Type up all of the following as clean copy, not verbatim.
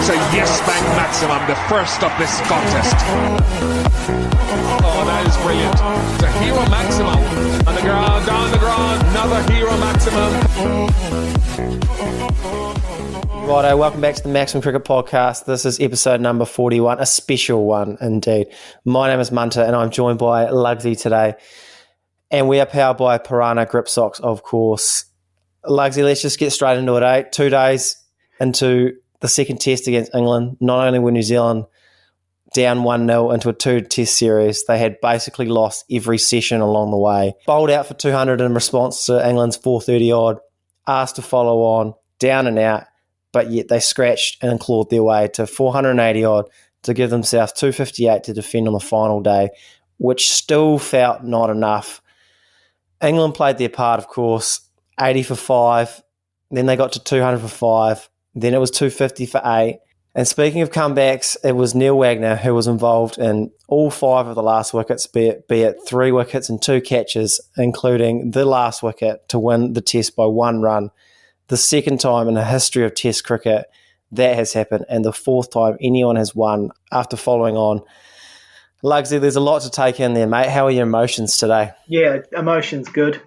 It's a yes bank maximum, the first of this contest. Oh, that is brilliant. It's a hero maximum. On the ground, down the ground, another hero maximum. Righto, welcome back to the Maximum Cricket Podcast. This is episode number 41, a special one indeed. My name is Munter and I'm joined by Lugsy today. And we are powered by PYRANHA grip socks, of course. Lugsy, let's just get straight into it, eh? 2 days into the second test against England. Not only were New Zealand down 1-0 into a 2-test series, they had basically lost every session along the way. Bowled out for 200 in response to England's 430-odd, asked to follow on, down and out, but yet they scratched and clawed their way to 480-odd to give themselves 258 to defend on the final day, which still felt not enough. England played their part, of course, 80 for 5, then they got to 200 for 5, then it was 250 for 8. And speaking of comebacks, it was Neil Wagner who was involved in all 5 of the last wickets, be it 3 wickets and 2 catches, including the last wicket to win the test by 1 run. The second time in the history of test cricket that has happened, and the 4th time anyone has won after following on. Lugsy, there's a lot to take in there, mate. How are your emotions today? Yeah, emotions good.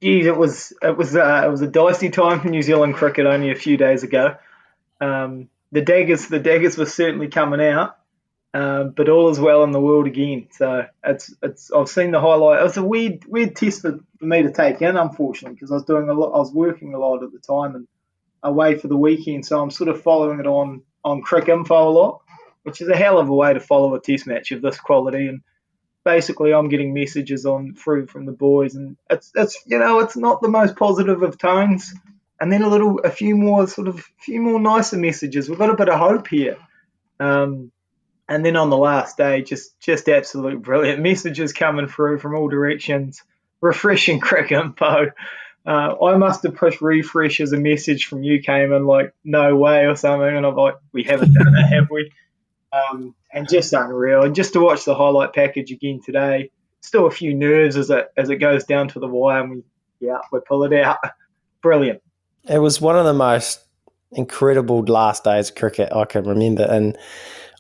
It was a dicey time for New Zealand cricket only a few days ago. The daggers were certainly coming out, but all is well in the world again. So I've seen the highlight. It was a weird test for me to take in, unfortunately, because I was working a lot at the time and away for the weekend. So I'm sort of following it on Crick Info a lot, which is a hell of a way to follow a test match of this quality. And basically, I'm getting messages through from the boys, and it's not the most positive of tones. And then a few more nicer messages. We've got a bit of hope here. And then on the last day, just absolute brilliant messages coming through from all directions. Refreshing Crick Info. I must have pushed refresh as a message from you came in like, no way or something. And I'm like, we haven't done it, have we? And just unreal. And just to watch the highlight package again today, still a few nerves as it goes down to the wire, and we pull it out. Brilliant. It was one of the most incredible last days of cricket I can remember, and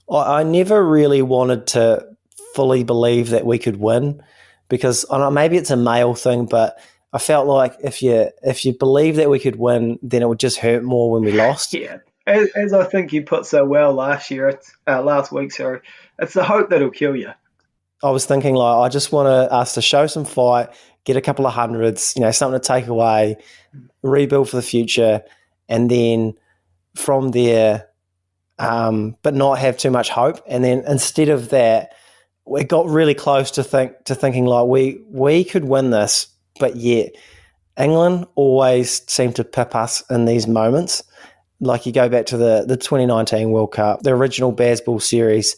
I never really wanted to fully believe that we could win, because I don't know, maybe it's a male thing, but I felt like if you believe that we could win, then it would just hurt more when we lost. Yeah. As I think you put so well last week, it's the hope that'll kill you. I was thinking, I just want us to show some fight, get a couple of hundreds, something to take away, rebuild for the future, and then from there, but not have too much hope. And then instead of that, we got really close to thinking we could win this, but yet England always seem to pip us in these moments. Like you go back to the 2019 World Cup, the original Bazball series,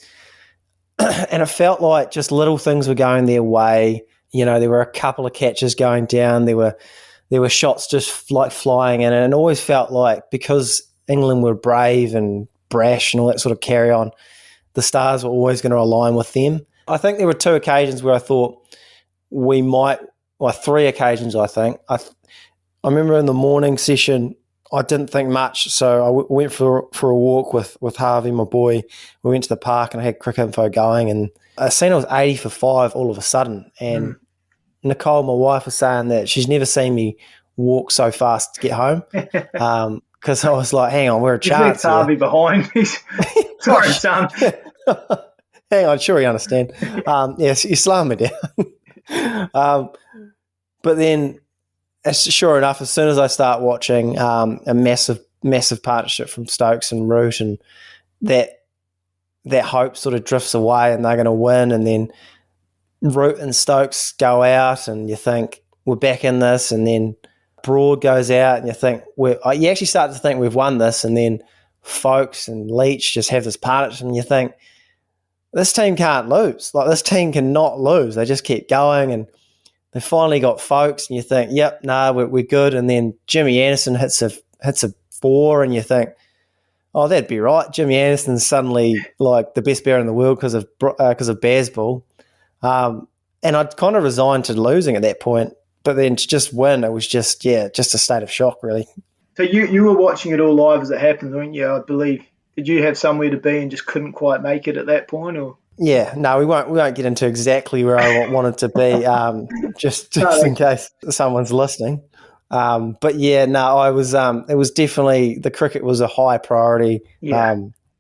and it felt like just little things were going their way. There were a couple of catches going down. There were shots just flying in, and it always felt like because England were brave and brash and all that sort of carry on, the stars were always going to align with them. I think there were 2 occasions where I thought we might, 3 occasions I think. I remember in the morning session, I didn't think much, so I went for a walk with Harvey, my boy. We went to the park and I had Crick Info going, and I seen it was 80 for 5 all of a sudden. And Nicole, my wife, was saying that she's never seen me walk so fast to get home, because I was like, hang on, we're a chance. Harvey behind me. Sorry, son. Hang on, sure you understand. Yes, you're slowing me down. But then, sure enough, as soon as I start watching a massive partnership from Stokes and Root, and that hope sort of drifts away and they're going to win, and then Root and Stokes go out and you think we're back in this, and then Broad goes out and you think you actually start to think we've won this, and then Folkes and Leach just have this partnership and you think this team can't lose. This team cannot lose. They just keep going, and they finally got Folkes, and you think, yep, we're good. And then Jimmy Anderson hits a 4, and you think, oh, that'd be right. Jimmy Anderson's suddenly like the best batter in the world because of Bazball. And I'd kind of resigned to losing at that point. But then to just win, it was just a state of shock, really. So you were watching it all live as it happened, weren't you? I believe did you have somewhere to be and just couldn't quite make it at that point, or? Yeah, no, we won't get into exactly where I wanted to be, just in case someone's listening. But yeah, no, I was. It was definitely, the cricket was a high priority.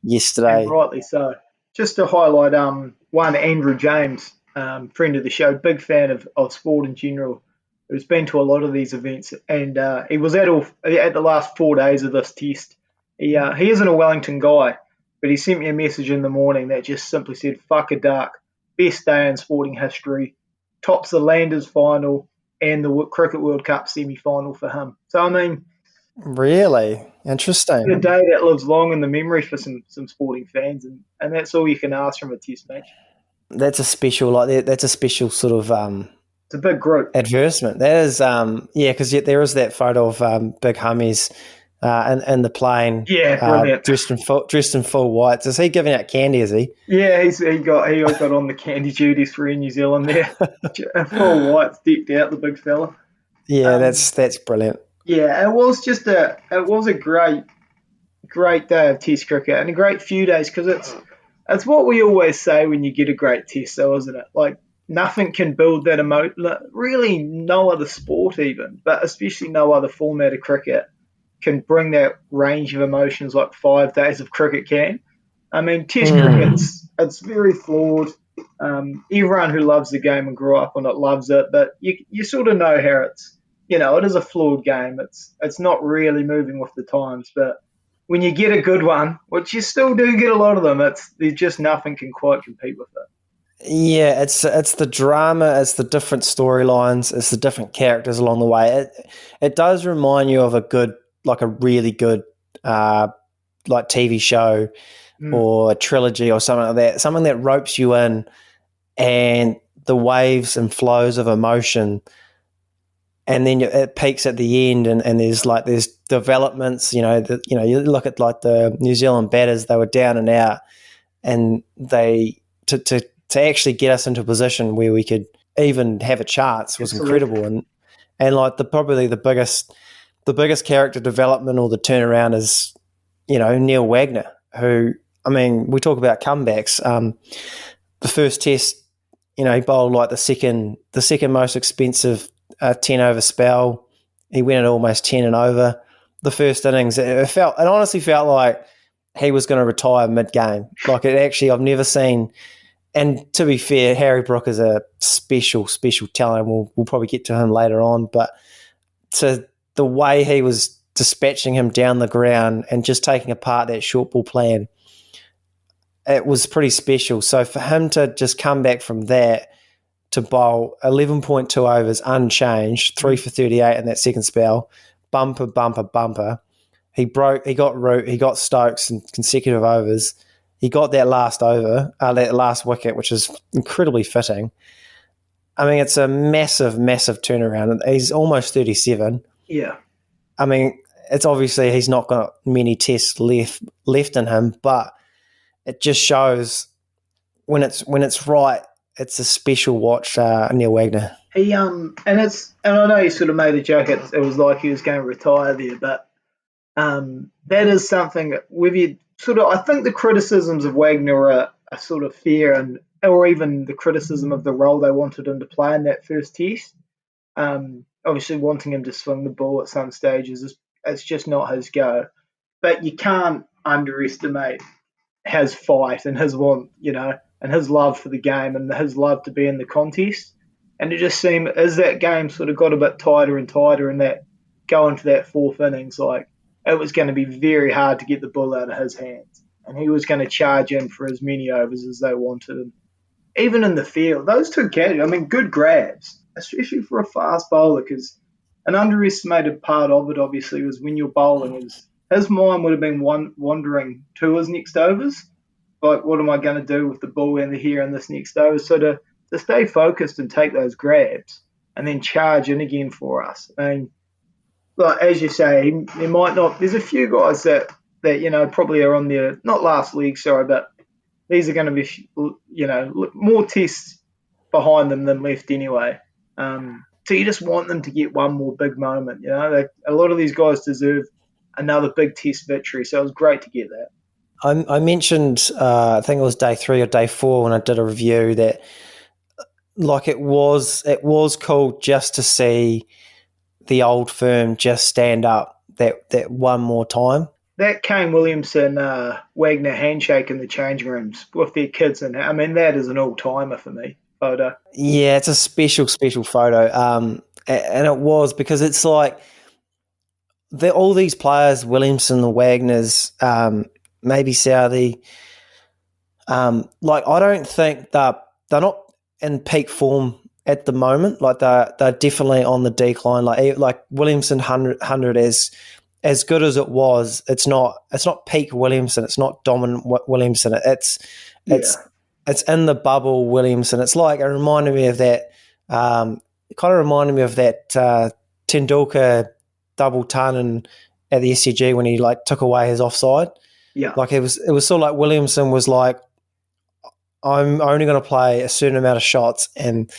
Yesterday, and rightly so. Just to highlight, one Andrew James, friend of the show, big fan of sport in general, who's been to a lot of these events, and he was at the last 4 days of this test. He isn't a Wellington guy, but he sent me a message in the morning that just simply said, "Fuck a duck, best day in sporting history, tops the Landers final and the Cricket World Cup semi-final for him." So I mean, really interesting. a day that lives long in the memory for some sporting fans, and that's all you can ask from a test match. That's a special, that's a special sort of it's a big group advertisement. That is, because there is that photo of Big Hummies in the plane, brilliant. dressed in full whites. Is he giving out candy? Is he? Yeah, he got on the candy duties for New Zealand there. Full whites, decked out, the big fella. Yeah, that's brilliant. Yeah, it was a great day of Test cricket, and a great few days, because it's what we always say when you get a great Test, though, isn't it? Like, nothing can build that emotion. Really, no other sport even, but especially no other format of cricket can bring that range of emotions like 5 days of cricket can. I mean, Test cricket, it's very flawed. Everyone who loves the game and grew up on it loves it, but you sort of know how it's, it is a flawed game. It's not really moving with the times, but when you get a good one, which you still do get a lot of them, there's just nothing can quite compete with it. Yeah, it's the drama, it's the different storylines, it's the different characters along the way. It does remind you of a really good TV show or a trilogy or something like that, something that ropes you in, and the waves and flows of emotion, and then it peaks at the end, and there's developments. You look at the New Zealand batters; they were down and out, and they to actually get us into a position where we could even have a chance was incredible, and probably the biggest character development or the turnaround is Neil Wagner, who, I mean, we talk about comebacks. The first test, he bowled the second most expensive 10 over spell. He went at almost 10 and over. The first innings, it honestly felt like he was going to retire mid-game. I've never seen. And to be fair, Harry Brook is a special talent. We'll probably get to him later on, but to the way he was dispatching him down the ground and just taking apart that short ball plan, it was pretty special. So for him to just come back from that to bowl 11.2 overs unchanged, 3 for 38 in that second spell, bumper. He got Root, he got Stokes in consecutive overs. He got that last over, that last wicket, which is incredibly fitting. I mean, it's a massive turnaround. He's almost 37. Yeah. I mean, it's obviously he's not got many tests left in him, but it just shows when it's right, it's a special watch, Neil Wagner. He and I know you sort of made a joke. It was like he was going to retire there, but that is something with you. Sort of, I think the criticisms of Wagner are sort of fair, or even the criticism of the role they wanted him to play in that first test. Obviously, wanting him to swing the ball at some stages it's just not his go. But you can't underestimate his fight and his want, and his love for the game and his love to be in the contest. And it just seemed, as that game sort of got a bit tighter and tighter, and that going to that fourth innings, it was going to be very hard to get the ball out of his hands. And he was going to charge in for as many overs as they wanted. And even in the field, those two catches, I mean, good grabs, especially for a fast bowler, because an underestimated part of it, obviously, was when you're bowling, his mind would have been wandering to his next overs. Like, what am I going to do with the ball in the here in this next over? So to stay focused and take those grabs and then charge in again for us. I mean, as you say, there might not. There's a few guys that probably are on their not last league, sorry, but these are going to be more tests behind them than left anyway. So you just want them to get one more big moment. A lot of these guys deserve another big test victory. So it was great to get that. I mentioned, I think it was day 3 or day 4 when I did a review that, like, it was cool just to see the old firm just stand up that one more time. That Kane Williamson Wagner handshake in the changing rooms with their kids in it. I mean, that is an all-timer for me, photo. Yeah, it's a special photo. And it was because it's like all these players, Williamson, the Wagners, maybe Southey, like, I don't think they're not in peak form at the moment. Like, they're definitely on the decline. Like Williamson 100 as good as it was, it's not peak Williamson. It's not dominant Williamson. It's in the bubble Williamson. It's like, it reminded me of that. It kind of reminded me of that Tendulkar double ton at the SCG when he like took away his offside. Yeah, like it was sort of like Williamson was like, I'm only going to play a certain amount of shots and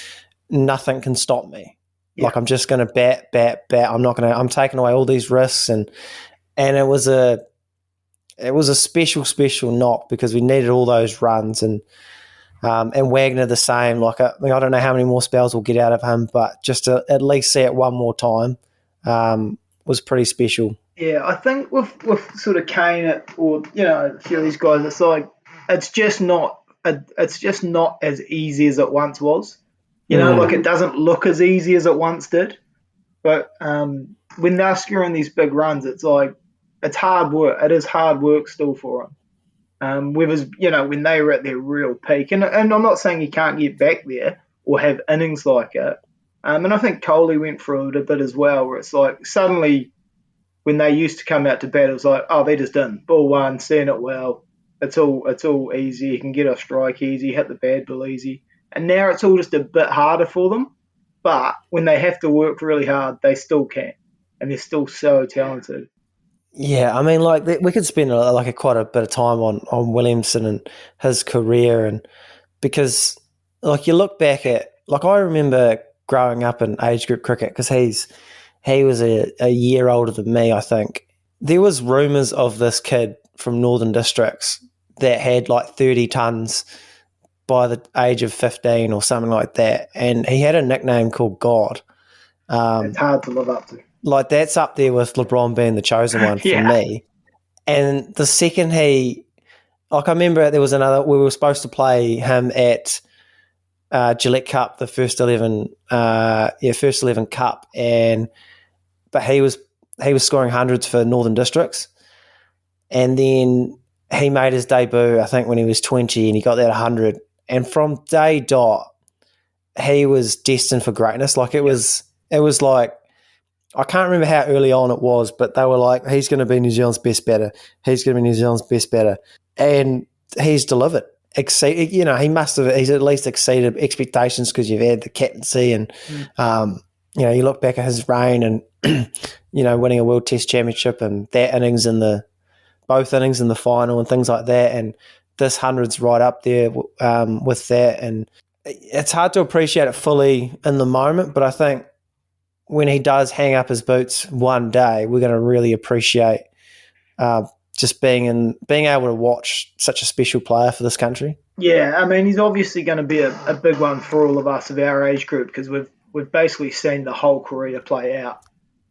nothing can stop me. Yeah. Like, I'm just going to bat. I'm taking away all these risks, and it was a special knock because we needed all those runs, and Wagner the same. Like, I don't know how many more spells we'll get out of him, but just to at least see it one more time was pretty special. Yeah, I think with sort of Kane or a few of these guys, it's like it's just not as easy as it once was. Like, it doesn't look as easy as it once did. But when they're scoring these big runs, it's like, it's hard work. It is hard work still for them. Whereas, when they were at their real peak, and I'm not saying you can't get back there or have innings like it. And I think Coley went through it a bit as well, where it's like suddenly when they used to come out to bat, it was like, oh, they're just in. Ball one, seeing it well. It's all easy. You can get a strike easy, hit the bad ball easy. And now it's all just a bit harder for them. But when they have to work really hard, they still can. And they're still so talented. Yeah, I mean, like, we could spend quite a bit of time on Williamson and his career, and because, like, you look back at, like, I remember growing up in age group cricket because he was a year older than me, I think. There was rumours of this kid from Northern Districts that had like 30 tons by the age of 15 or something like that, and he had a nickname called God. It's hard to live up to. Like, that's up there with LeBron being the chosen one for me. And the second I remember there was we were supposed to play him at Gillette Cup, the first 11 Cup, but he was scoring hundreds for Northern Districts, and then he made his debut, I think, when he was 20, and he got that 100. And from day dot, he was destined for greatness. Like, it was like, I can't remember how early on it was, but they were like, he's going to be New Zealand's best batter. He's going to be New Zealand's best batter. And he's delivered. He's at least exceeded expectations because you've had the captaincy and, you look back at his reign and, winning a World Test Championship and that innings both innings in the final and things like that. And this 100's right up there with that. And it's hard to appreciate it fully in the moment, but I think when he does hang up his boots one day, we're going to really appreciate just being able to watch such a special player for this country. Yeah, I mean, he's obviously going to be a big one for all of us of our age group because we've basically seen the whole career play out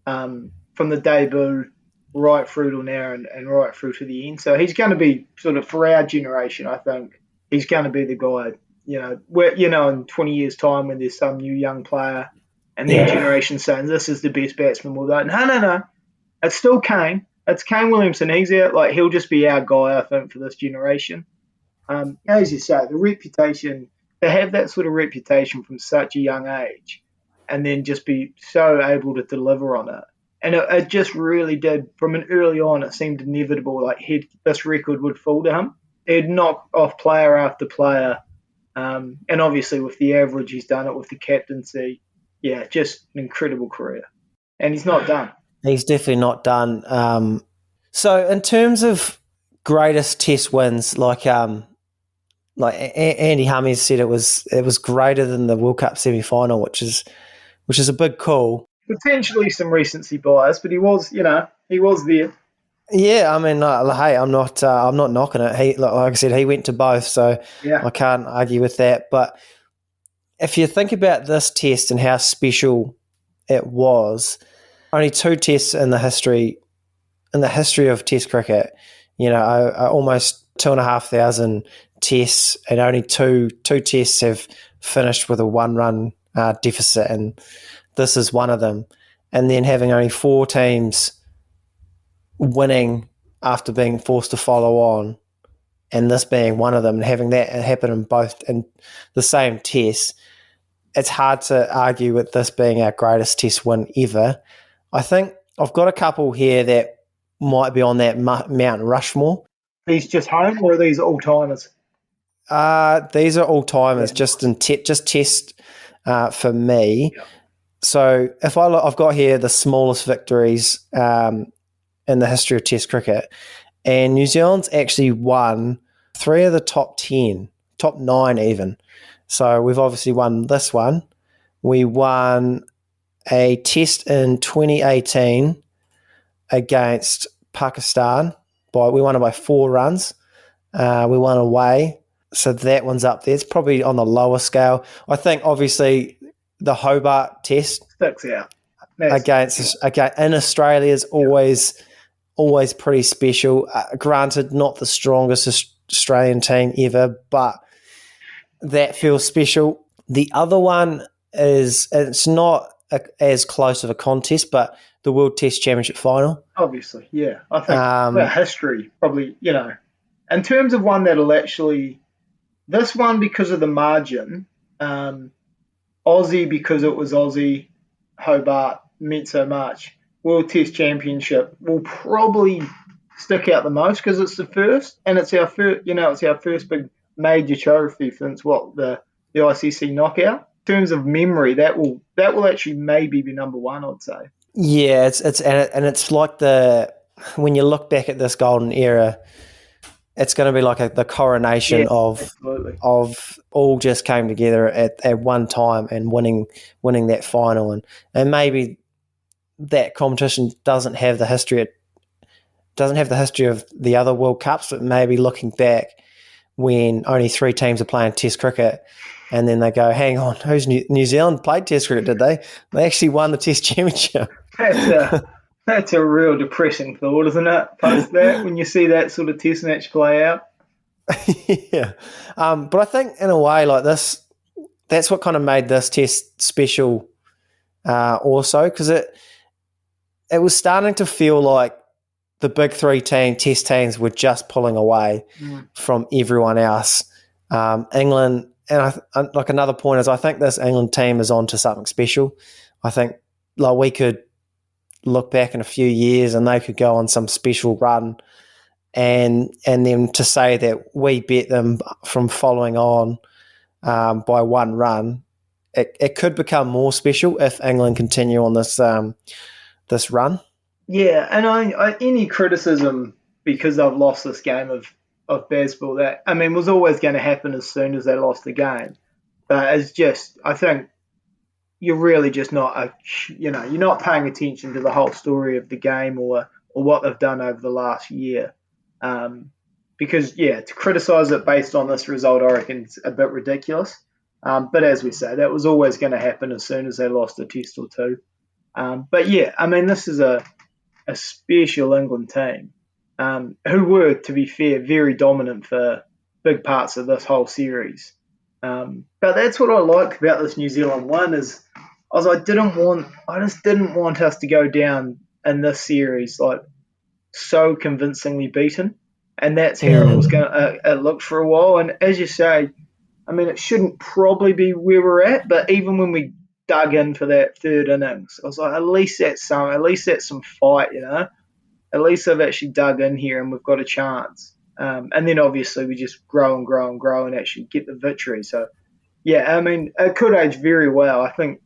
from the debut right through to now and right through to the end. So he's going to be sort of, for our generation, I think, he's going to be the guy, in 20 years' time when there's some new young player and their generation saying this is the best batsman, we'll go, no, it's still Kane. It's Kane Williamson. He's out, like, he'll just be our guy, I think, for this generation. As you say, the reputation, to have that sort of reputation from such a young age and then just be so able to deliver on it. And it just really did, from an early on, it seemed inevitable, like this record would fall to him. He'd knock off player after player. And obviously with the average, he's done it with the captaincy. Yeah, just an incredible career. And he's not done. He's definitely not done. So in terms of greatest test wins, like Andy Hummies said, it was greater than the World Cup semi-final, which is a big call. Potentially some recency bias, but he was there. Yeah, I mean, hey, I'm not knocking it. Like I said, he went to both, so Yeah. I can't argue with that. But if you think about this test and how special it was, only two tests in the history of Test cricket. Almost 2,500 tests, and only two tests have finished with a one-run deficit, and this is one of them. And then having only four teams winning after being forced to follow on, and this being one of them, and having that happen in both in the same test, it's hard to argue with this being our greatest test win ever. I think I've got a couple here that might be on that Mount Rushmore. These just home, or are these all timers? These are all timers, just test for me. Yeah. So if I've got here the smallest victories in the history of Test cricket, and New Zealand's actually won 3 of the top 10, top 9 even. So we've obviously won this one. We won a test in 2018 against Pakistan. We won it by 4 runs. We won away. So that one's up there. It's probably on the lower scale. I think obviously the Hobart test Sticks out. against in Australia is always pretty special. Granted, not the strongest Australian team ever, but that feels special. The other one is, it's not as close of a contest, but the World Test Championship final. Obviously, yeah. I think about history, probably, in terms of one that'll actually, this one because of the margin, Aussie because it was Aussie, Hobart meant so much. World Test Championship will probably stick out the most because it's the first, and it's our first. It's our first big major trophy since the ICC knockout. In terms of memory, that will actually maybe be number one, I'd say. Yeah, it's like when you look back at this golden era, it's going to be like the coronation of all just came together at one time and winning that final, and maybe that competition doesn't have the history of the other World Cups, but maybe looking back when only 3 teams are playing Test cricket, and then they go, hang on, who's New Zealand played Test cricket, did they? They actually won the Test Championship. That's a real depressing thought, isn't it? Post that, when you see that sort of Test match play out. Yeah. But I think in a way like this, that's what kind of made this test special also, because it was starting to feel like the big 3 test teams were just pulling away from everyone else. England, and like another point is I think this England team is on to something special. I think like we could look back in a few years and they could go on some special run, and then to say that we beat them from following on by 1 run, it could become more special if England continue on this run. Yeah, and I any criticism because they've lost this game of baseball, that was always going to happen as soon as they lost the game. But it's just, I think you're really just not you're not paying attention to the whole story of the game or what they've done over the last year. Because to criticise it based on this result, I reckon it's a bit ridiculous. But as we say, that was always going to happen as soon as they lost a test or 2. But this is a special England team who were, to be fair, very dominant for big parts of this whole series. But that's what I like about this New Zealand one is I just didn't want us to go down in this series like so convincingly beaten, and that's how it was going to look for a while. And as you say, it shouldn't probably be where we're at, but even when we dug in for that 3rd innings, I was like, at least that's some fight, At least I've actually dug in here and we've got a chance. And then obviously we just grow and grow and grow and actually get the victory. So, it could age very well. I think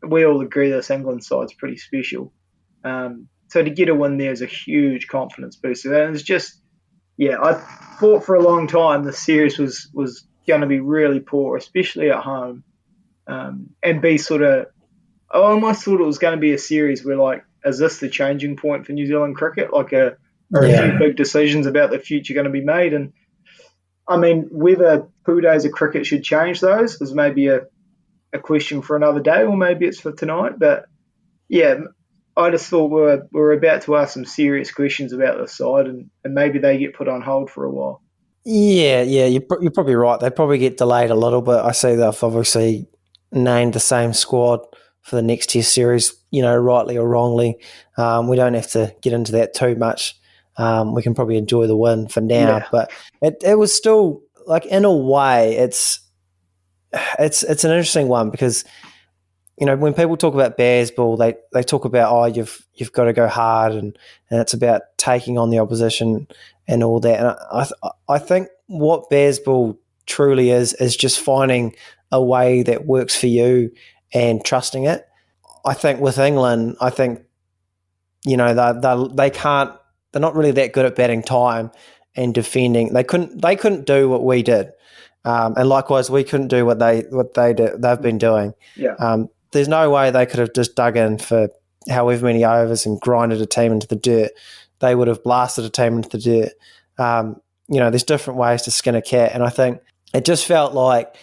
we all agree this England side's pretty special. So to get a win there is a huge confidence booster. And it's just, I thought for a long time the series was going to be really poor, especially at home. And be I almost thought it was going to be a series where, like, is this the changing point for New Zealand cricket? Like a or a few big decisions about the future going to be made. And I mean, whether 2 days of cricket should change those is maybe a question for another day, or maybe it's for tonight. But yeah, I just thought we're about to ask some serious questions about the side, and maybe they get put on hold for a while. Yeah, you're probably right. They probably get delayed a little bit. I see they've obviously named the same squad for the next Test series, rightly or wrongly. We don't have to get into that too much. We can probably enjoy the win for now, but it was still, like, in a way, it's an interesting one because, when people talk about Baresball, they talk about, you've got to go hard and it's about taking on the opposition and all that. And I think what Baresball truly is just finding a way that works for you and trusting it. I think with England, they can't. They're not really that good at batting time and defending. They couldn't do what we did, and likewise we couldn't do what they've been doing. Yeah. There's no way they could have just dug in for however many overs and grinded a team into the dirt. They would have blasted a team into the dirt. There's different ways to skin a cat, and I think it just felt like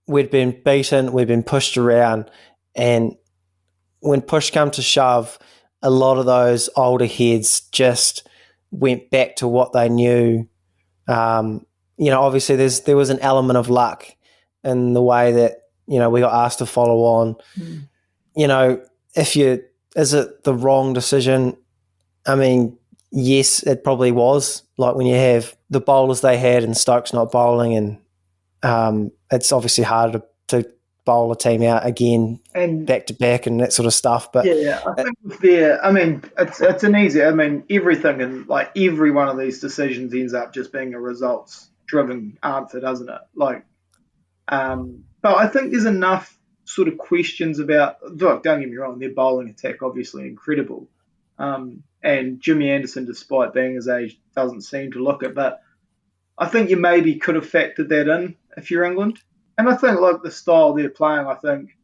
we'd been beaten, we'd been pushed around, and when push come to shove, a lot of those older heads just went back to what they knew. Obviously there was an element of luck in the way that, we got asked to follow on. Is it the wrong decision? I mean, yes, it probably was. Like when you have the bowlers they had and Stokes not bowling, and it's obviously harder to bowl a team out again and back to back and that sort of stuff. But yeah, I think it's an easy. I mean, everything and like every one of these decisions ends up just being a results-driven answer, doesn't it? Like, but I think there's enough sort of questions about. Look, don't get me wrong, their bowling attack obviously incredible, and Jimmy Anderson, despite being his age, doesn't seem to look it. But I think you maybe could have factored that in if you're England. And I think, like, the style they're playing, I think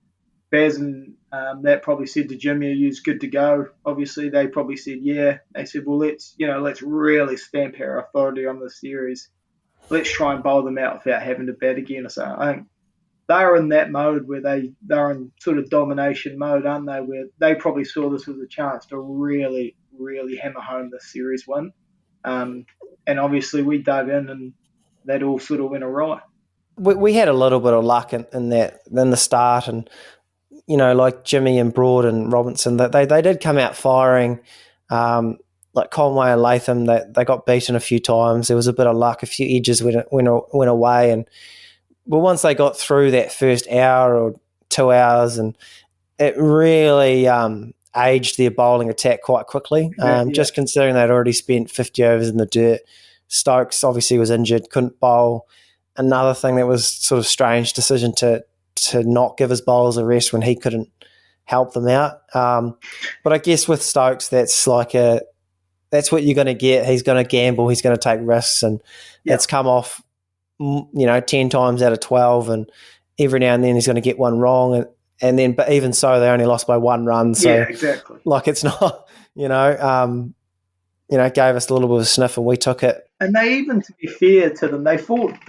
Baz and that probably said to Jimmy, are you good to go? Obviously, they probably said, yeah. They said, well, let's really stamp our authority on this series. Let's try and bowl them out without having to bat again or something. I think they're in that mode where they're in sort of domination mode, aren't they? Where they probably saw this as a chance to really, really hammer home this series win. And obviously, we dug in and that all sort of went awry. We had a little bit of luck in the start, and like Jimmy and Broad and Robinson, that they did come out firing. Like Conway and Latham, they got beaten a few times. There was a bit of luck, a few edges went away, but once they got through that first hour or 2 hours, and it really aged their bowling attack quite quickly. Just considering they'd already spent 50 overs in the dirt. Stokes obviously was injured, couldn't bowl. Another thing that was sort of strange decision to not give his bowlers a rest when he couldn't help them out. But I guess with Stokes, that's what you're going to get. He's going to gamble. He's going to take risks, and it's come off, 10 times out of 12, and every now and then he's going to get one wrong, and then, but even so, they only lost by 1 run. So, yeah, exactly. Like it's not, gave us a little bit of a sniff, and we took it. And they even, to be fair to them, they thought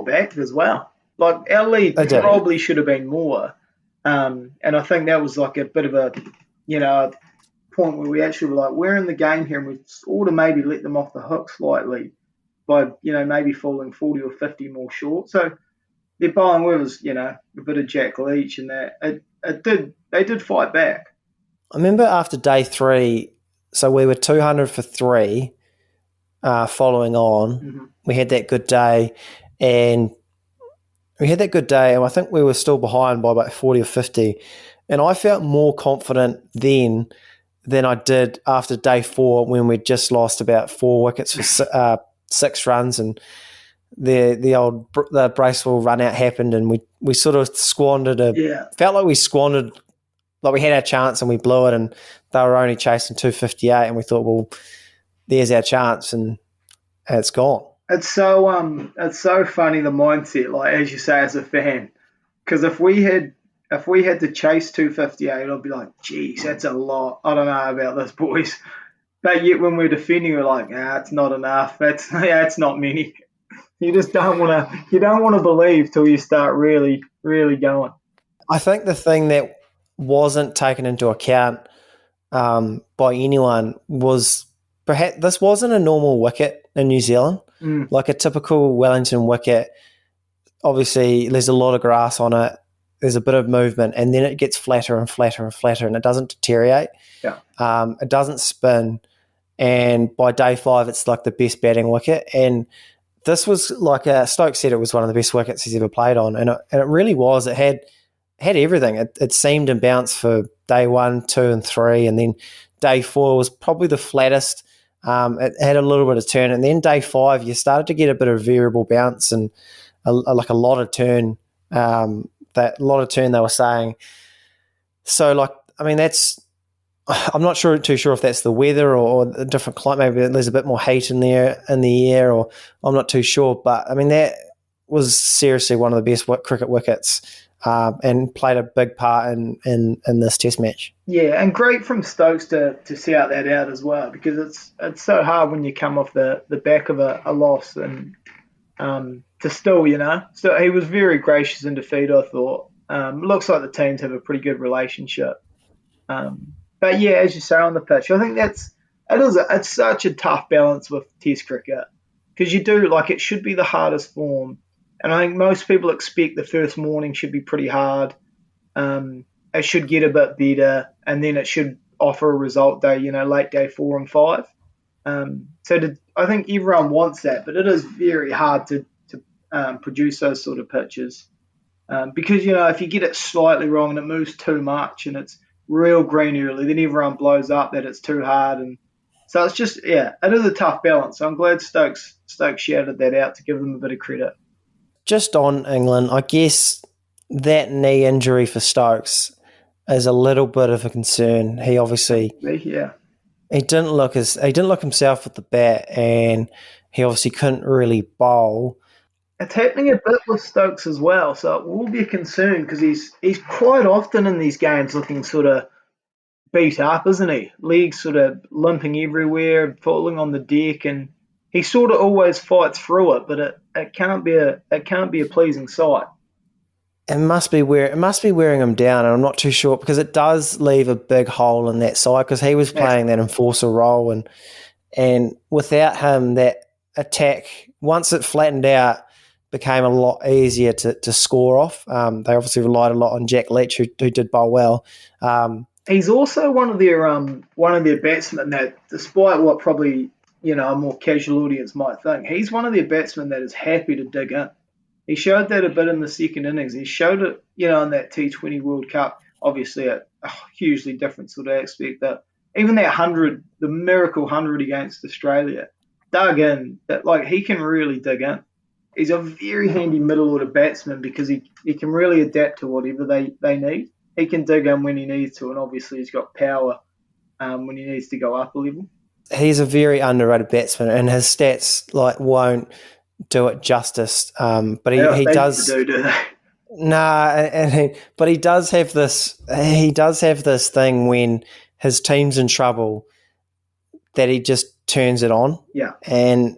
back as well. Like our lead probably should have been more, and I think that was like a bit of a, point where we actually were like, we're in the game here, and we sort of maybe let them off the hook slightly by maybe falling 40 or 50 more short. So their bowling was a bit of Jack Leach, and that they did fight back. I remember after day 3, so we were 200 for 3. Following on, we had that good day, and I think we were still behind by about 40 or 50, and I felt more confident then than I did after day 4 when we'd just lost about 4 wickets for 6 runs, and the Bracewell run out happened, and we sort of squandered felt like we squandered, like we had our chance and we blew it, and they were only chasing 258, and we thought, well, there's our chance, and it's gone. It's so funny, the mindset, like as you say, as a fan, because if we had to chase 258, I'd be like, geez, that's a lot. I don't know about this, boys. But yet when we're defending, we're like, it's not enough. It's not many. You just don't want to believe till you start really, really going. I think the thing that wasn't taken into account by anyone was perhaps this wasn't a normal wicket in New Zealand. Like a typical Wellington wicket, obviously there's a lot of grass on it, there's a bit of movement, and then it gets flatter and flatter and flatter, and it doesn't deteriorate. Yeah. It doesn't spin, and by day 5 it's like the best batting wicket. And this was like Stokes said it was one of the best wickets he's ever played on, and it really was. It had everything. It seemed and bounced for day 1, 2 and 3, and then day 4 was probably the flattest. It had a little bit of turn, and then day 5 you started to get a bit of variable bounce and a lot of turn. That lot of turn they were saying. So I'm not too sure if that's the weather or a different climate. Maybe there's a bit more heat in the air, or I'm not too sure. But that was seriously one of the best cricket wickets, and played a big part in this Test match. Yeah, and great from Stokes to shout that out as well, because it's so hard when you come off the back of a loss, and to still, So he was very gracious in defeat, I thought. Looks like the teams have a pretty good relationship. But yeah, as you say on the pitch, I think it's such a tough balance with Test cricket, because it should be the hardest form, and I think most people expect the first morning should be pretty hard. It should get a bit better, and then it should offer a result day, late day 4 and 5. I think everyone wants that, but it is very hard to produce those sort of pitches, because if you get it slightly wrong and it moves too much and it's real green early, then everyone blows up that it's too hard, and so it's just it is a tough balance. So I'm glad Stokes shouted that out to give them a bit of credit. Just on England, I guess that knee injury for Stokes is a little bit of a concern. He obviously he didn't look himself with the bat, and he obviously couldn't really bowl. It's happening a bit with Stokes as well, so it will be a concern, because he's quite often in these games looking sort of beat up, isn't he? Legs sort of limping everywhere, falling on the deck, and he sort of always fights through it, but it can't be a pleasing sight. It must be wearing him down, and I'm not too sure, because it does leave a big hole in that side, because he was playing that enforcer role, and without him, that attack, once it flattened out, became a lot easier to score off. They obviously relied a lot on Jack Leach, who did bowl well. He's also one of their batsmen that, despite what probably a more casual audience might think, he's one of their batsmen that is happy to dig in. He showed that a bit in the second innings. He showed it, in that T20 World Cup. Obviously, a hugely different sort of aspect. That even that 100, the miracle 100 against Australia, dug in. That he can really dig in. He's a very handy middle order batsman, because he can really adapt to whatever they need. He can dig in when he needs to, and obviously he's got power when he needs to go up a level. He's a very underrated batsman, and his stats won't do it justice. But he does. Do they? Nah, but he does have this. He does have this thing when his team's in trouble that he just turns it on. Yeah, and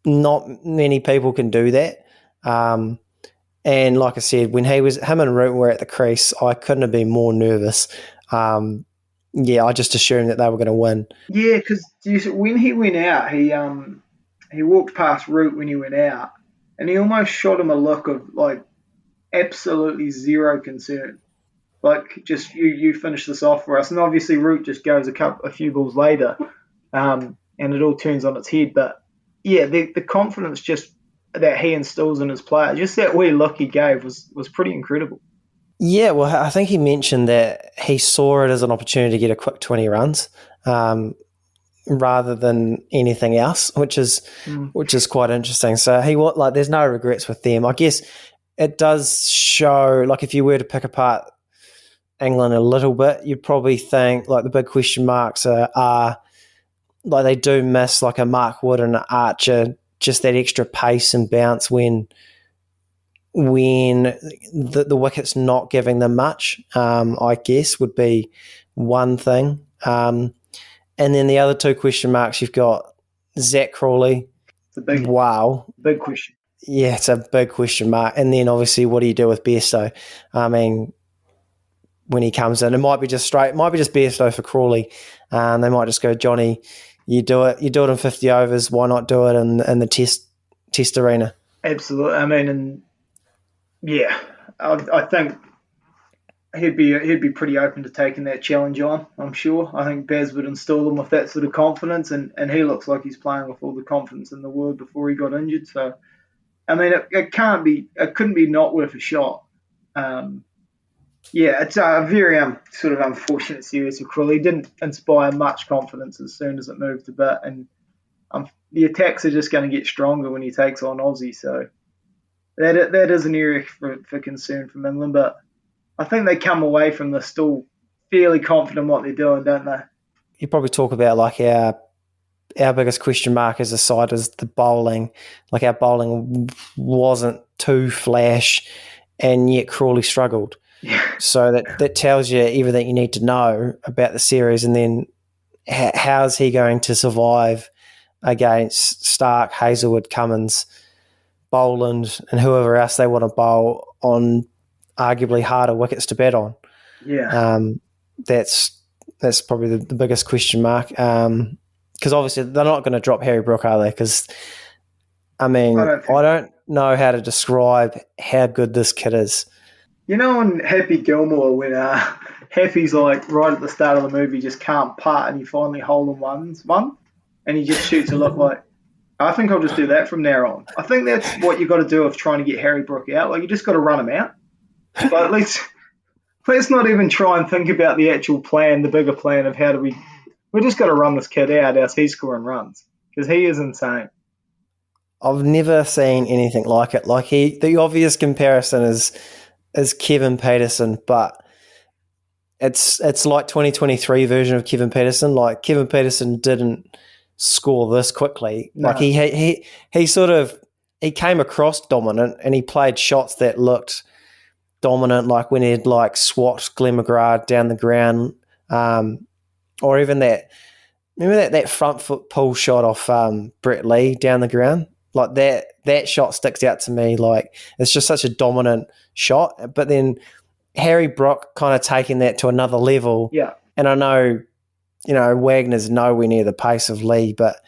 not many people can do that. And like I said, when him and Root were at the crease, I couldn't have been more nervous. I just assumed that they were going to win. Yeah, because when he went out, he walked past Root when he went out, and he almost shot him a look of absolutely zero concern. Just you finish this off for us. And obviously Root just goes a few balls later, and it all turns on its head. But yeah, the confidence just that he instills in his player, just that wee look he gave was pretty incredible. Yeah, well, I think he mentioned that he saw it as an opportunity to get a quick 20 runs rather than anything else, which is quite interesting. So there's no regrets with them. I guess it does show, if you were to pick apart England a little bit, you'd probably think the big question marks are they do miss a Mark Wood and an Archer, just that extra pace and bounce when the wicket's not giving them much, I guess, would be one thing. And then the other two question marks, you've got Zach Crawley. It's a big question. Yeah, it's a big question mark. And then obviously, what do you do with Bairstow? I mean, when he comes in, it might be just Bairstow for Crawley. They might just go, Johnny, you do it in 50 overs. Why not do it in the test arena? Absolutely. I mean, and yeah, I think he'd be pretty open to taking that challenge on, I'm sure. I think Baz would install him with that sort of confidence, and he looks like he's playing with all the confidence in the world before he got injured. So, I mean, it couldn't be not worth a shot. It's a very sort of unfortunate series for Crawley. He didn't inspire much confidence as soon as it moved a bit, and the attacks are just going to get stronger when he takes on Aussie. So that is an area for concern from England, but I think they come away from this still fairly confident in what they're doing, don't they? You probably talk about like our biggest question mark as a side is the bowling. Like our bowling wasn't too flash, and yet Crawley struggled. Yeah. So that tells you everything you need to know about the series. And then how's he going to survive against Stark, Hazelwood, Cummins, Boland, and whoever else they want to bowl on arguably harder wickets to bat on? Yeah. That's probably the biggest question mark. Because obviously they're not going to drop Harry Brook, are they? Because, I mean, I don't know how to describe how good this kid is. You know, on Happy Gilmore, when Happy's like right at the start of the movie, just can't putt, and he finally hole in one, and he just shoots a look like, I think I'll just do that from now on. I think that's what you got to do if trying to get Harry Brook out. Like, you just got to run him out. But let's not even try and think about the actual plan, the bigger plan of how do we just got to run this kid out as he's scoring runs, because he is insane. I've never seen anything like it. Like the obvious comparison is Kevin Peterson, but it's like 2023 version of Kevin Peterson. Like Kevin Peterson didn't score this quickly. No. Like he came across dominant, and he played shots that looked dominant, like when he'd like swat Glenn McGrath down the ground, or even that front foot pull shot off Brett Lee down the ground. Like that shot sticks out to me. Like it's just such a dominant shot. But then Harry Brook kind of taking that to another level. Yeah. And I know, Wagner's nowhere near the pace of Lee, but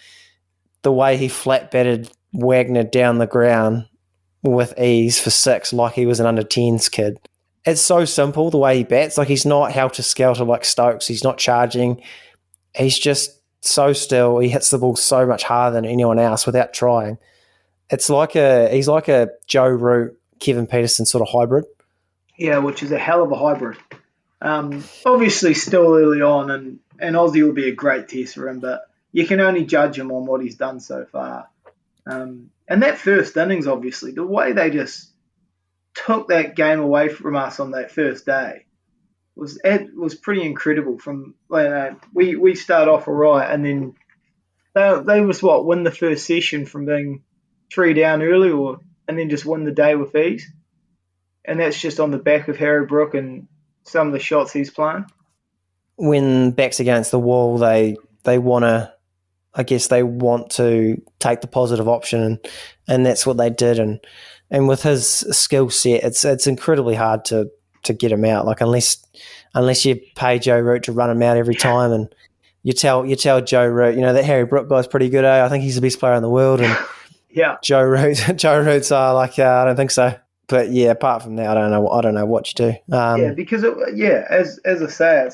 the way he flat batted Wagner down the ground with ease for 6 like he was an under-10s kid. It's so simple the way he bats. Like he's not helter-skelter like Stokes. He's not charging. He's just so still. He hits the ball so much harder than anyone else without trying. He's like a Joe Root, Kevin Peterson sort of hybrid. Yeah, which is a hell of a hybrid. Obviously still early on, and Aussie will be a great test for him, but you can only judge him on what he's done so far. And that first innings, obviously, the way they just took that game away from us on that first day was pretty incredible. From we start off all right, and then they win the first session from being 3 down early, and then just win the day with ease. And that's just on the back of Harry Brook and some of the shots he's playing. When backs against the wall, they want to. I guess they want to take the positive option, and that's what they did. And with his skill set, it's incredibly hard to get him out. Like unless you pay Joe Root to run him out every time, and you tell Joe Root, that Harry Brook guy's pretty good. I think he's the best player in the world. And yeah, Joe Root's like, I don't think so. But yeah, apart from that, I don't know what you do. Because as I say,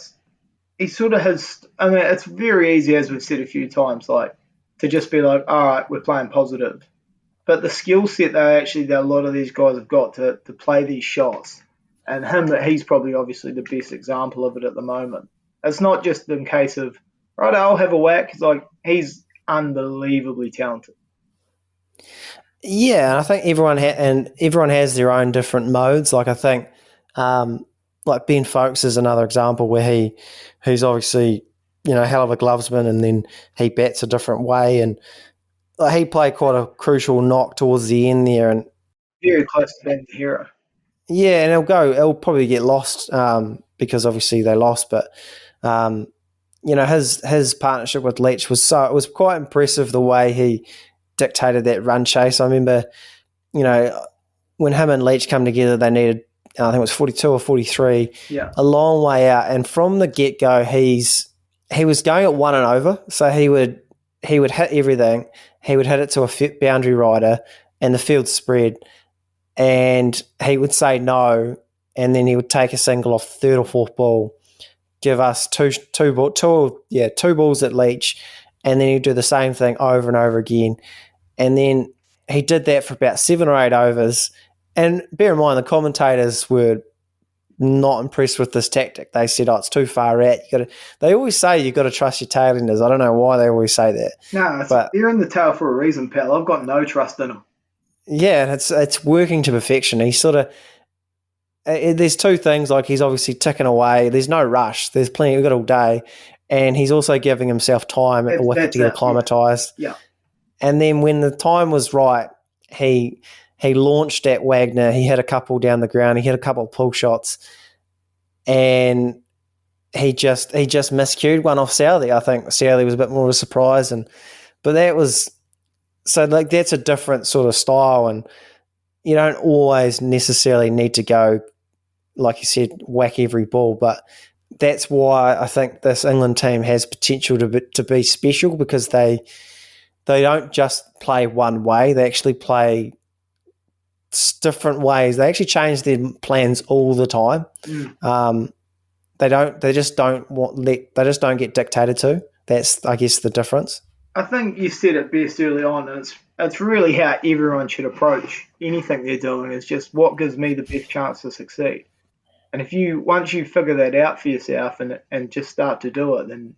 he sort of has. I mean, it's very easy, as we've said a few times, like to just be like, all right, we're playing positive. But the skill set that a lot of these guys have got to play these shots, and he's probably obviously the best example of it at the moment. It's not just in case of, right, I'll have a whack. It's like he's unbelievably talented. Yeah, I think everyone has their own different modes. Like I think, like Ben Folkes is another example where he's obviously hell of a glovesman, and then he bats a different way, and he played quite a crucial knock towards the end there, and very close to being the hero. Yeah, and he'll probably get lost because obviously they lost, but his partnership with Leach it was quite impressive the way he dictated that run chase. I remember, when him and Leach come together, they needed, I think it was 42 or 43, a long way out. And from the get-go, he was going at 1 and over, so he would hit everything. He would hit it to a boundary rider, and the field spread, and he would say no, and then he would take a single off third or fourth ball, give us two balls at Leach, and then he'd do the same thing over and over again. And then he did that for about 7 or 8 overs. And bear in mind, the commentators were not impressed with this tactic. They said, "Oh, it's too far out." They always say you've got to trust your tailenders. I don't know why they always say that. No, they're in the tail for a reason, pal. I've got no trust in them. Yeah, it's working to perfection. He's sort of there's two things, like he's obviously ticking away. There's no rush. There's plenty. We've got all day, and he's also giving himself time at the wicket to get acclimatised. Yeah. And then when the time was right, he launched at Wagner. He hit a couple down the ground. He hit a couple of pull shots, and he just miscued one off Southey. I think Southey was a bit more of a surprise, but that was so like that's a different sort of style, and you don't always necessarily need to go, like you said, whack every ball. But that's why I think this England team has potential to be special, because they don't just play one way. They actually play different ways. They actually change their plans all the time. They just don't get dictated to. That's, I guess, the difference. I think you said it best early on, and it's really how everyone should approach anything they're doing. Is just what gives me the best chance to succeed. And once you figure that out for yourself and just start to do it, then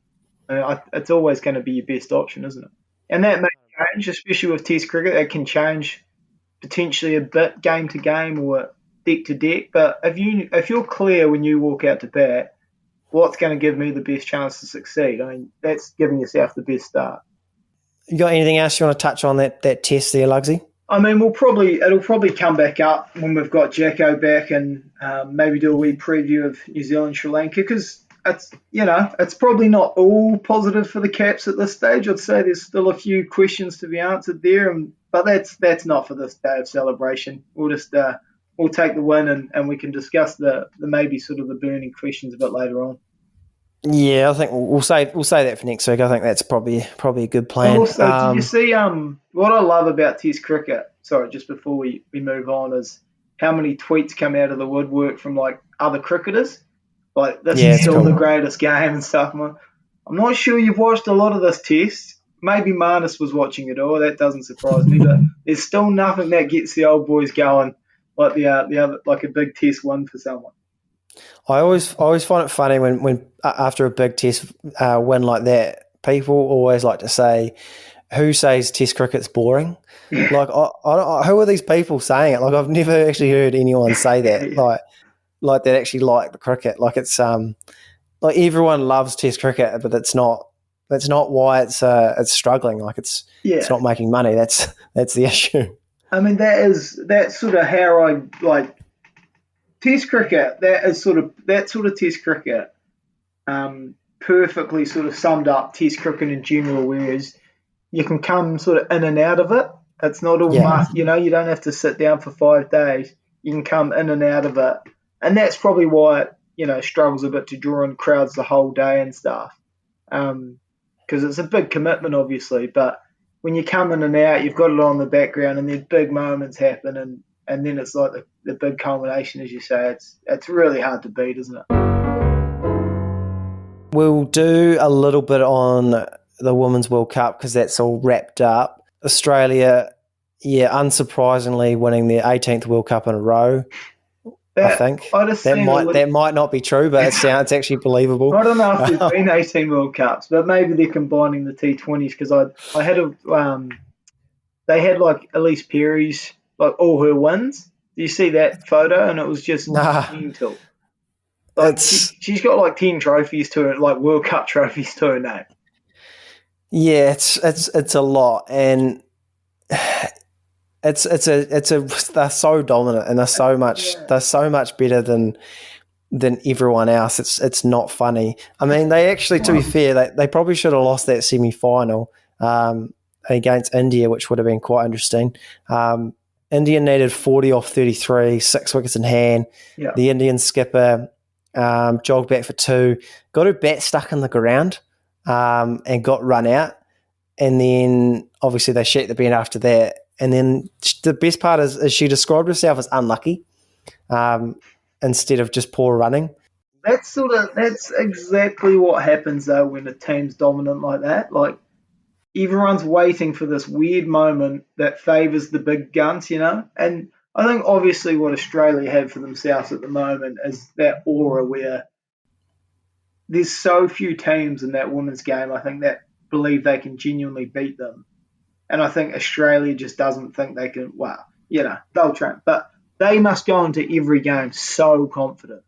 it's always going to be your best option, isn't it? And that may change, especially with Test cricket. That can change potentially a bit game to game or deck to deck. But if you're clear when you walk out to bat, what's going to give me the best chance to succeed? I mean, that's giving yourself the best start. You got anything else you want to touch on that test there, Lugsy? I mean, it'll probably come back up when we've got Jacko back, and maybe do a wee preview of New Zealand Sri Lanka, because it's probably not all positive for the Caps at this stage. I'd say there's still a few questions to be answered there, but that's not for this day of celebration. We'll just we'll take the win, and we can discuss the maybe sort of the burning questions a bit later on. Yeah, I think we'll say that for next week. I think that's probably a good plan. Also, did you see what I love about Test cricket? Sorry, just before we move on, is how many tweets come out of the woodwork from like other cricketers. Like, this is still the greatest game and stuff. I'm not sure you've watched a lot of this test. Maybe Marnus was watching it all. That doesn't surprise me. But there's still nothing that gets the old boys going like the other, like a big test win for someone. I always find it funny when after a big test win like that, people always like to say, "Who says Test cricket's boring?" Like, who are these people saying it? Like, I've never actually heard anyone say that. Like that actually like the cricket. Like, it's like everyone loves Test cricket, but that's not why it's struggling. Like, it's not making money. That's the issue. I mean, that's sort of how I like Test cricket. That sort of Test cricket perfectly sort of summed up Test cricket in general, whereas you can come sort of in and out of it. It's not all must, you don't have to sit down for 5 days. You can come in and out of it. And that's probably why it, struggles a bit to draw in crowds the whole day and stuff. Because it's a big commitment, obviously. But when you come in and out, you've got it on the background, and then big moments happen, and then it's like the big culmination, as you say. It's really hard to beat, isn't it? We'll do a little bit on the Women's World Cup because that's all wrapped up. Australia, unsurprisingly winning their 18th World Cup in a row. I think that might not be true, but it's actually believable. I don't know if there's been 18 World Cups, but maybe they're combining the T20s, because I had they had like Elise Perry's like all her wins. Do you see that photo? And it was just mental. Like, she's got like 10 trophies to her, like World Cup trophies to her name. Yeah, it's a lot, and they're so dominant, and they're so much better than than everyone else. It's not funny. I mean, they actually, to be fair, they probably should have lost that semi-final against India, which would have been quite interesting. India needed 40 off 33, 6 wickets in hand. Yeah. The Indian skipper jogged back for 2, got her bat stuck in the ground and got run out. And then obviously they shit the bed after that. And then the best part is she described herself as unlucky instead of just poor running. That's exactly what happens though when a team's dominant like that. Like, everyone's waiting for this weird moment that favours the big guns, you know? And I think obviously what Australia have for themselves at the moment is that aura where there's so few teams in that women's game, I think, that believe they can genuinely beat them. And I think Australia just doesn't think they can, well, you know, they'll try. But they must go into every game so confident.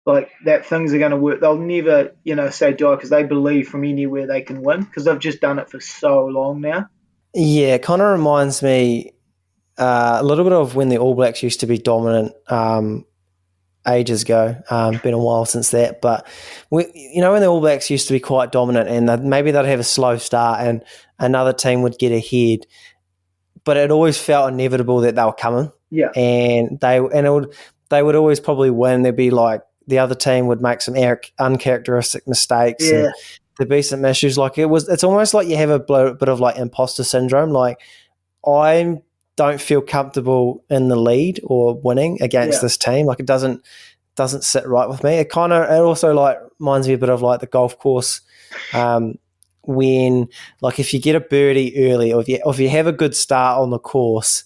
Like, that things are going to work. They'll never, you know, say die because they believe from anywhere they can win because they've just done it for so long now. Yeah, it kind of reminds me a little bit of when the All Blacks used to be dominant ages ago. Been a while since that. But, when the All Blacks used to be quite dominant and maybe they'd have a slow start and another team would get ahead. But it always felt inevitable that they were coming. Yeah. And they would always probably win. There'd be like, the other team would make some uncharacteristic mistakes. Yeah. And there'd be some issues. Like it's almost like you have a bit of like imposter syndrome. Like, I don't feel comfortable in the lead or winning against this team. Like, it doesn't sit right with me. It also like reminds me a bit of like the golf course when like if you get a birdie early or if you have a good start on the course,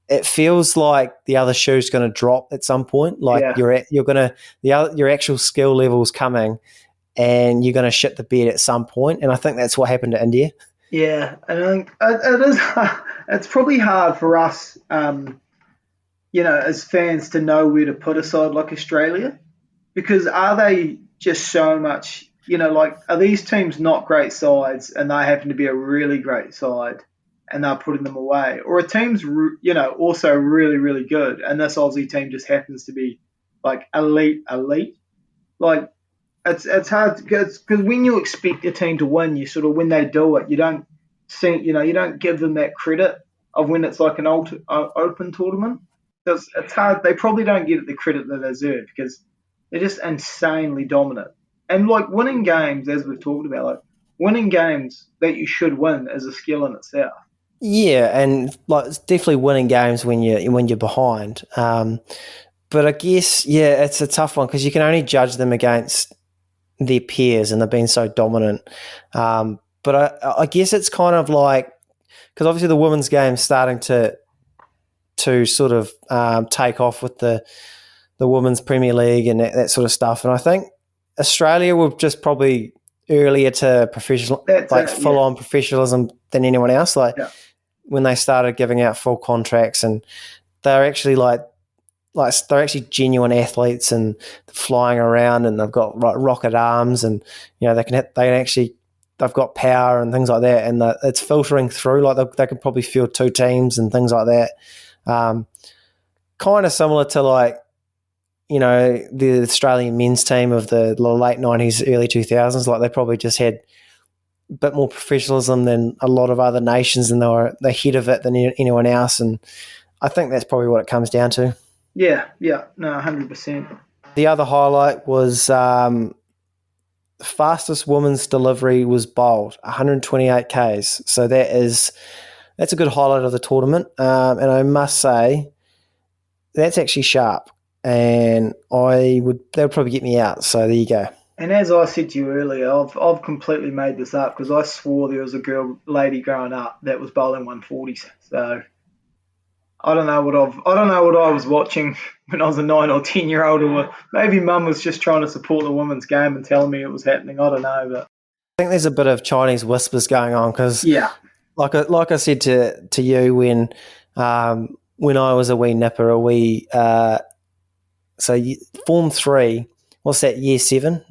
it feels like the other shoe's going to drop at some point. Like your actual skill level's coming, and you're going to shit the bed at some point. And I think that's what happened to India. Yeah, and I think it is. It's probably hard for us, as fans, to know where to put a side like Australia, because are they just so much? Are these teams not great sides, and they happen to be a really great side? And they're putting them away, or a team's also really, really good, and this Aussie team just happens to be like elite. Like, it's hard because when you expect a team to win, you sort of, when they do it, you don't give them that credit of when it's like an open tournament. Because it's hard. They probably don't get the credit that they deserve because they're just insanely dominant. And like winning games, as we've talked about, like winning games that you should win is a skill in itself. Yeah, and like it's definitely winning games when you're behind. But I guess it's a tough one because you can only judge them against their peers, and they've been so dominant. But I guess it's kind of like, because obviously the women's game's starting to sort of take off with the Women's Premier League and that sort of stuff. And I think Australia were just probably earlier to full-on professionalism than anyone else. When they started giving out full contracts, and they're actually they're actually genuine athletes and flying around, and they've got rocket arms, and they've got power and things like that, and it's filtering through. Like they could probably field 2 teams and things like that. Kind of similar to the Australian men's team of the late 90s, early 2000s. Like they probably just had a bit more professionalism than a lot of other nations, and they were ahead of it than anyone else. And I think that's probably what it comes down to. Yeah, no, 100%. The other highlight was the fastest women's delivery was bowled, 128 Ks. So that's a good highlight of the tournament. And I must say, that's actually sharp. And that would probably get me out. So there you go. And as I said to you earlier, I've completely made this up because I swore there was a lady growing up that was bowling 140s. So I don't know what I was watching when I was a 9 or 10-year-old, or maybe Mum was just trying to support the women's game and telling me it was happening. I don't know, but I think there's a bit of Chinese whispers going on because, like I said to you when I was a wee nipper, so Form 3, what's that? Year 7?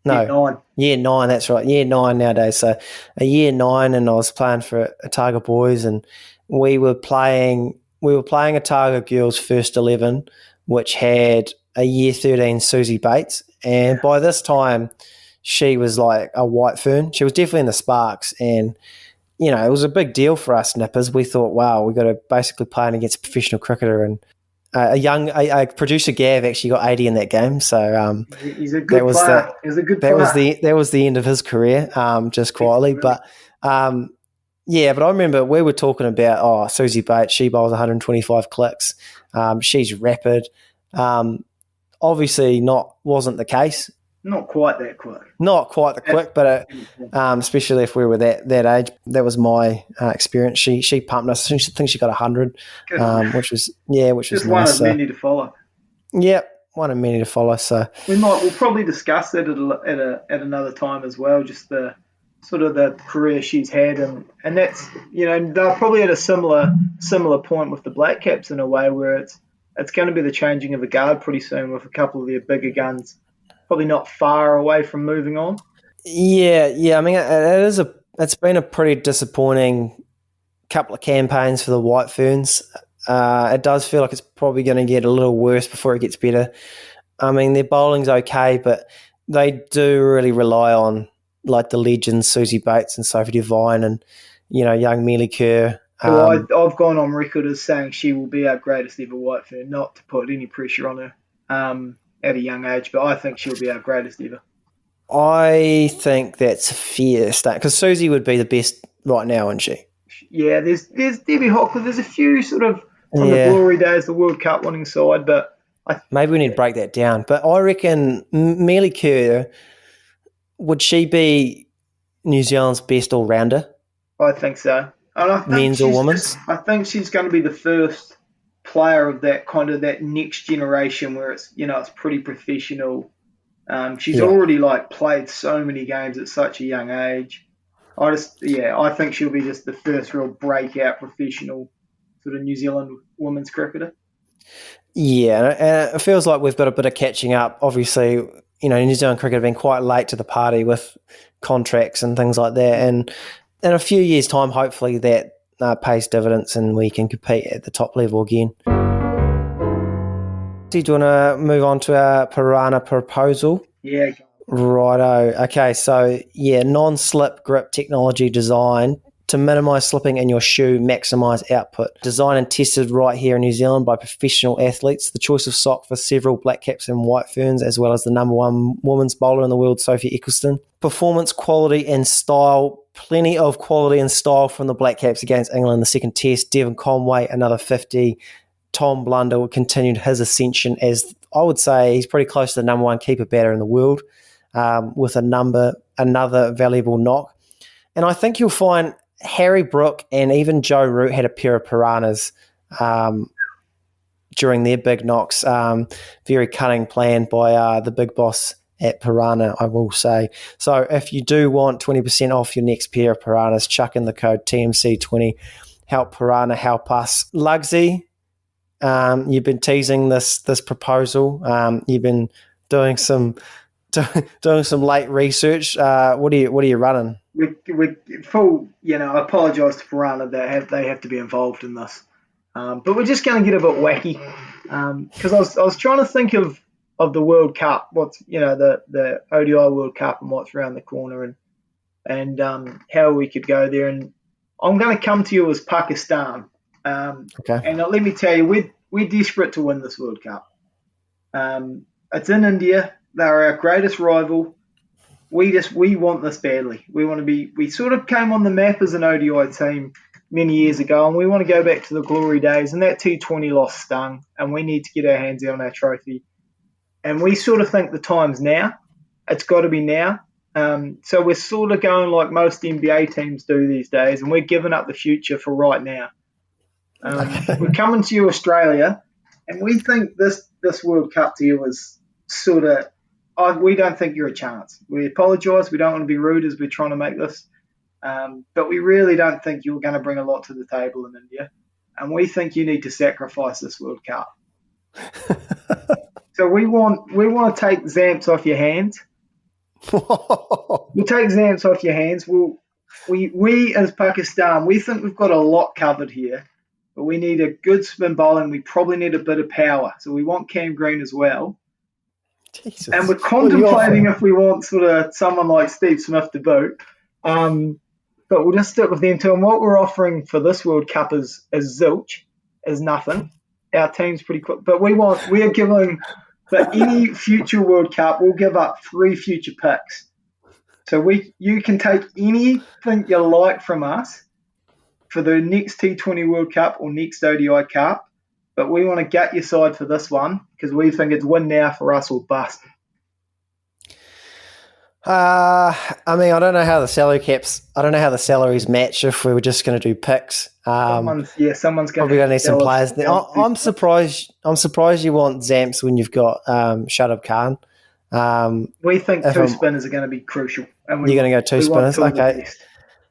No, Year 9. That's right, Year 9 nowadays. So a Year 9, and I was playing for Otago boys, and we were playing Otago girls first 11, which had a year 13 Susie Bates, and by this time she was like a white fern. She was definitely in the sparks, and it was a big deal for us nippers. We thought, wow, we got to basically playing against a professional cricketer, and a producer Gav actually got 80 in that game. So he's a good player. He's a good player. That was the end of his career, just quietly. But but I remember we were talking about Susie Bates. She bowls 125 clicks. She's rapid. Obviously, wasn't the case. Not quite that quick. Not quite the quick, but especially if we were that age, that was my experience. She pumped us. I think she got 100, which was just nice. One of many to follow. Yep, one of many to follow. So we'll probably discuss that at another time as well. Just the sort of the career she's had, and that's they're probably at a similar point with the Black Caps in a way where it's going to be the changing of the guard pretty soon with a couple of their bigger guns. Probably not far away from moving on. Yeah. I mean, it's been a pretty disappointing couple of campaigns for the White Ferns. It does feel like it's probably going to get a little worse before it gets better. I mean, their bowling's okay, but they do really rely on like the legends Susie Bates and Sophie Devine and young Mealy Kerr. I've gone on record as saying she will be our greatest ever White Fern. Not to put any pressure on her. At a young age, but I think she'll be our greatest ever. I think that's a fair statement because Susie would be the best right now, isn't she? Yeah, there's Debbie Hockler. There's a few sort of from the glory days, the World Cup winning side, but maybe we need to break that down. But I reckon Mealy Kerr, would she be New Zealand's best all rounder? I think so. And I think men's or women's? I think she's going to be the first player of that kind of that next generation where it's it's pretty professional. She's already played so many games at such a young age. I think she'll be just the first real breakout professional sort of New Zealand women's cricketer. Yeah, and it feels like we've got a bit of catching up. Obviously, New Zealand cricket have been quite late to the party with contracts and things like that, and in a few years' time, hopefully that pays dividends and we can compete at the top level again. Do you want to move on to our PYRANHA proposal? Yeah. Righto. Okay, so non-slip grip technology design to minimise slipping in your shoe, maximise output. Designed and tested right here in New Zealand by professional athletes. The choice of sock for several Black Caps and White Ferns, as well as the number one women's bowler in the world, Sophie Eccleston. Performance, quality and style. Plenty of quality and style from the Black Caps against England in the second test. Devon Conway, another 50. Tom Blunder continued his ascension as, I would say, he's pretty close to the number one keeper batter in the world with another valuable knock. And I think you'll find Harry Brook and even Joe Root had a pair of piranhas during their big knocks. Very cunning plan by the big boss at PYRANHA, I will say. So if you do want 20% off your next pair of piranhas, chuck in the code TMC20. Help PYRANHA, help us. Lugsy, you've been teasing this proposal. You've been doing some late research. What are you running? We full. I apologise to PYRANHA that they have to be involved in this, but we're just going to get a bit wacky because I was trying to think of the World Cup, what's the ODI World Cup and what's around the corner and how we could go there. And I'm going to come to you as Pakistan. Okay. And let me tell you, we're desperate to win this World Cup. It's in India. They're our greatest rival. We want this badly. We sort of came on the map as an ODI team many years ago, and we want to go back to the glory days. And that T20 loss stung, and we need to get our hands on our trophy. And we sort of think the time's now. It's got to be now. So we're sort of going like most NBA teams do these days, and we're giving up the future for right now. We're coming to you, Australia, and we think this World Cup to you is sort of we don't think you're a chance. We apologise. We don't want to be rude as we're trying to make this. But we really don't think you're going to bring a lot to the table in India. And we think you need to sacrifice this World Cup. So we want to take Zamps off your hands. We'll take Zamps off your hands. We as Pakistan, we think we've got a lot covered here. But we need a good spin bowling. We probably need a bit of power. So we want Cam Green as well. Jesus. And we're What are you contemplating offering? if we want sort of someone like Steve Smith to boot. But we'll just stick with them too. And what we're offering for this World Cup is zilch, is nothing. Our team's pretty quick. But we are giving, for any future World Cup, we'll give up 3 future picks. So you can take anything you like from us for the next T20 World Cup or next ODI Cup. But we want to gut your side for this one because we think it's win now for us or bust. I mean, I don't know how the salaries match if we were just going to do picks. Someone's going probably going to need some players. I'm surprised you want Zamps when you've got Shadab Khan. We think 2 spinners are going to be crucial. And you're going to go 2 spinners? Okay.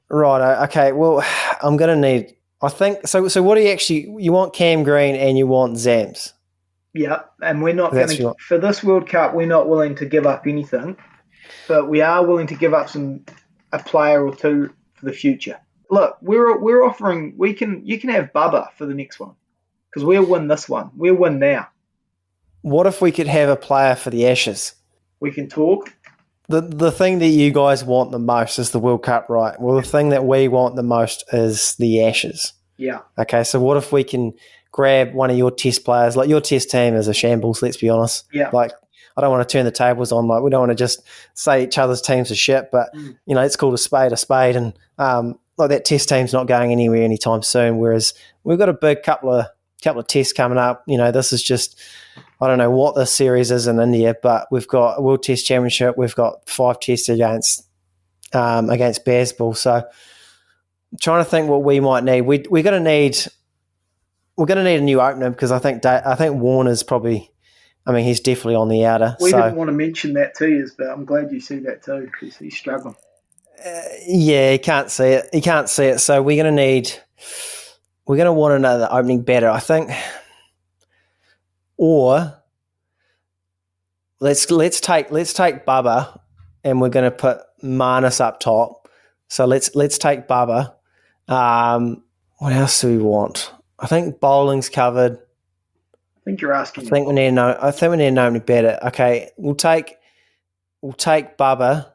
Right. Okay. Well, I'm going to need, I think, so what do you want Cam Green and you want Zamps? Yeah. And we're not going to, for this World Cup, we're not willing to give up anything. But we are willing to give up a player or 2 for the future. Look, we're offering. You can have Bubba for the next one because we'll win this one. We'll win now. What if we could have a player for the Ashes? We can talk. The thing that you guys want the most is the World Cup, right? Well, the thing that we want the most is the Ashes. Yeah. Okay, so what if we can grab one of your Test players? Like your Test team is a shambles. Let's be honest. Yeah. Like, I don't want to turn the tables on. Like, we don't want to just say each other's teams are shit, but it's called a spade, and like that Test team's not going anywhere anytime soon. Whereas we've got a big couple of tests coming up. This is just, I don't know what this series is in India, but we've got a World Test Championship. We've got 5 tests against Baseball. So I'm trying to think what we might need. We're going to need a new opener because I think Warner's probably. I mean, he's definitely on the outer. We didn't want to mention that to you, but I'm glad you see that too because he's struggling. Yeah, he can't see it. So we're going to want another opening batter, I think. Or let's take Bubba, and we're going to put Marnus up top. So let's take Bubba. What else do we want? I think bowling's covered. I think you're asking. I think we need to know him better. Okay, we'll take Bubba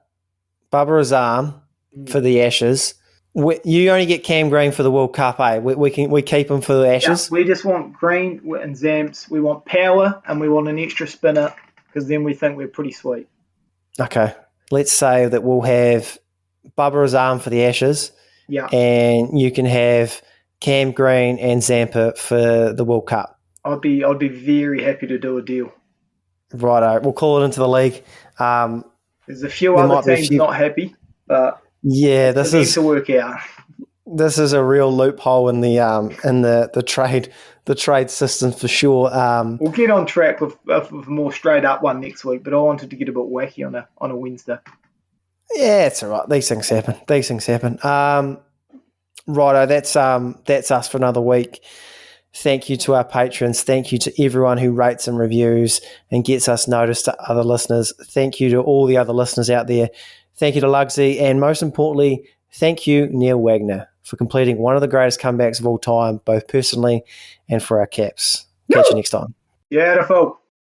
Azam for the Ashes. You only get Cam Green for the World Cup, eh? We keep him for the Ashes. Yeah, we just want Green and Zamps. We want power and we want an extra spinner because then we think we're pretty sweet. Okay, let's say that we'll have Bubba Azam for the Ashes. Yeah, and you can have Cam Green and Zampa for the World Cup. I'd be very happy to do a deal. Righto, we'll call it into the league. There's a few other teams not happy, but yeah, this is to work out. This is a real loophole in the trade system for sure. We'll get on track with a more straight up one next week, but I wanted to get a bit wacky on a Wednesday. Yeah, it's all right. These things happen. Righto, that's us for another week. Thank you to our patrons. Thank you to everyone who rates and reviews and gets us noticed to other listeners. Thank you to all the other listeners out there. Thank you to Lugsy, and most importantly, thank you, Neil Wagner, for completing one of the greatest comebacks of all time, both personally and for our caps. Catch you next time. Beautiful.